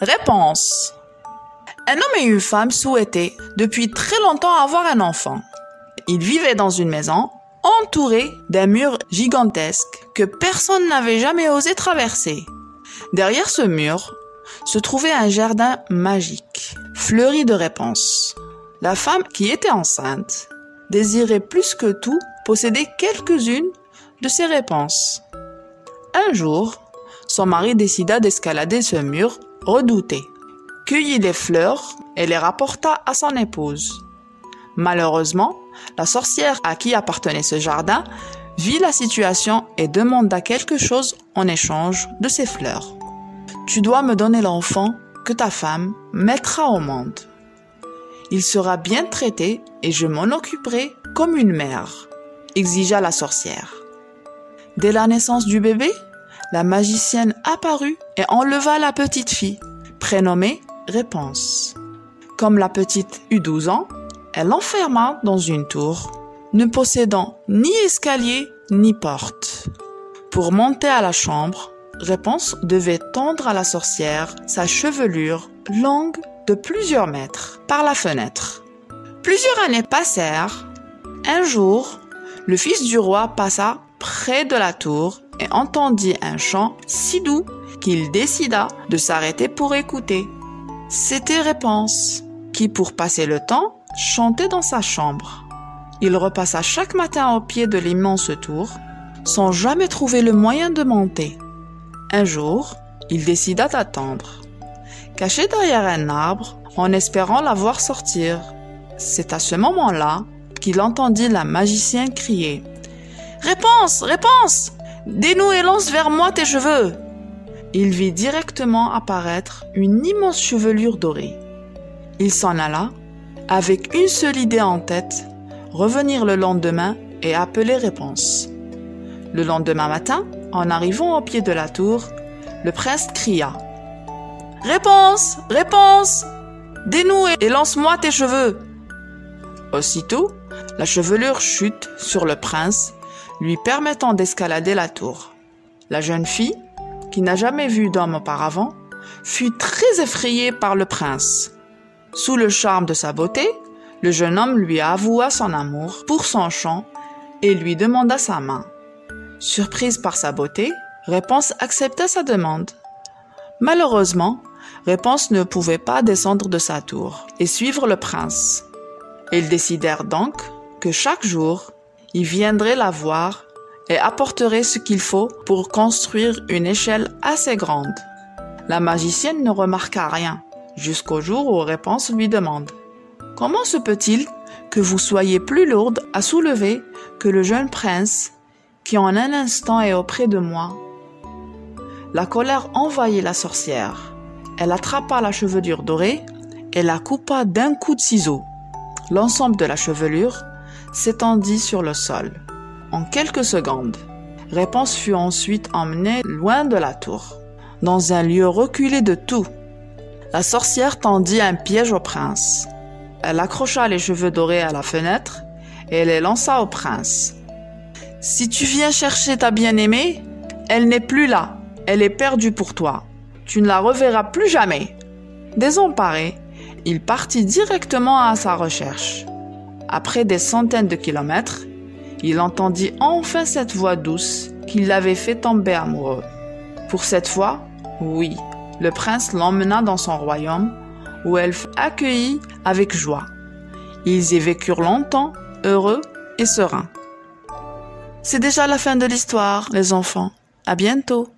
Réponse. Un homme et une femme souhaitaient depuis très longtemps avoir un enfant. Ils vivaient dans une maison entourée d'un mur gigantesque que personne n'avait jamais osé traverser. Derrière ce mur se trouvait un jardin magique, fleuri de réponses. La femme qui était enceinte désirait plus que tout posséder quelques-unes de ces réponses. Un jour, son mari décida d'escalader ce mur redouté, cueillit des fleurs et les rapporta à son épouse. Malheureusement, la sorcière à qui appartenait ce jardin vit la situation et demanda quelque chose en échange de ces fleurs. « Tu dois me donner l'enfant que ta femme mettra au monde. Il sera bien traité et je m'en occuperai comme une mère, » exigea la sorcière. Dès la naissance du bébé, la magicienne apparut et enleva la petite fille, prénommée Réponse. Comme la petite eut 12 ans, elle l'enferma dans une tour, ne possédant ni escalier ni porte. Pour monter à la chambre, Réponse devait tendre à la sorcière sa chevelure longue de plusieurs mètres par la fenêtre. Plusieurs années passèrent. Un jour, le fils du roi passa près de la tour et entendit un chant si doux qu'il décida de s'arrêter pour écouter. C'était Réponse, qui pour passer le temps, chantait dans sa chambre. Il repassa chaque matin au pied de l'immense tour, sans jamais trouver le moyen de monter. Un jour, il décida d'attendre, caché derrière un arbre, en espérant la voir sortir. C'est à ce moment-là qu'il entendit la magicienne crier « Réponse, Réponse, dénoue et lance vers moi tes cheveux !» Il vit directement apparaître une immense chevelure dorée. Il s'en alla, avec une seule idée en tête, revenir le lendemain et appeler Réponse. Le lendemain matin, en arrivant au pied de la tour, le prince cria « Réponse, Réponse, dénoue et lance-moi tes cheveux !» Aussitôt, la chevelure chute sur le prince, lui permettant d'escalader la tour. La jeune fille, qui n'a jamais vu d'homme auparavant, fut très effrayée par le prince. Sous le charme de sa beauté, le jeune homme lui avoua son amour pour son chant et lui demanda sa main. Surprise par sa beauté, Réponse accepta sa demande. Malheureusement, Réponse ne pouvait pas descendre de sa tour et suivre le prince. Ils décidèrent donc que chaque jour, il viendrait la voir et apporterait ce qu'il faut pour construire une échelle assez grande. La magicienne ne remarqua rien, jusqu'au jour où Réponse lui demande « Comment se peut-il que vous soyez plus lourde à soulever que le jeune prince qui en un instant est auprès de moi ?» La colère envahit la sorcière. Elle attrapa la chevelure dorée et la coupa d'un coup de ciseau. L'ensemble de la chevelure s'étendit sur le sol. En quelques secondes, Réponse fut ensuite emmenée loin de la tour, dans un lieu reculé de tout. La sorcière tendit un piège au prince. Elle accrocha les cheveux dorés à la fenêtre et les lança au prince. « Si tu viens chercher ta bien-aimée, elle n'est plus là, elle est perdue pour toi. Tu ne la reverras plus jamais. » Désemparé, il partit directement à sa recherche. Après des centaines de kilomètres, il entendit enfin cette voix douce qui l'avait fait tomber amoureux. Pour cette fois, oui, le prince l'emmena dans son royaume où elle fut accueillie avec joie. Ils y vécurent longtemps, heureux et sereins. C'est déjà la fin de l'histoire, les enfants. À bientôt.